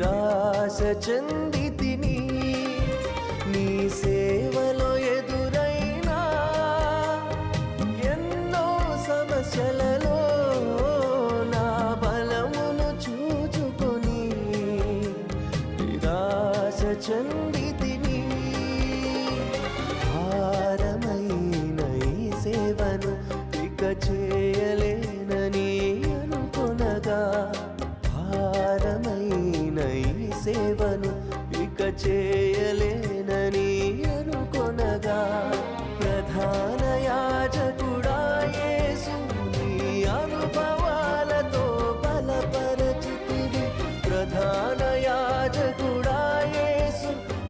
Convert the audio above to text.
నిరాశ చెందితిని నీ సేవలో ఎదురైనా ఎన్నో సమస్యలలో నా బలమును చూచుకొని నిరాశ చెందితిని భారమైన ఈ సేవను ఇక చేయలేనని అనుకొనగా భారమైన ఈ సేవను ఇక చేయలే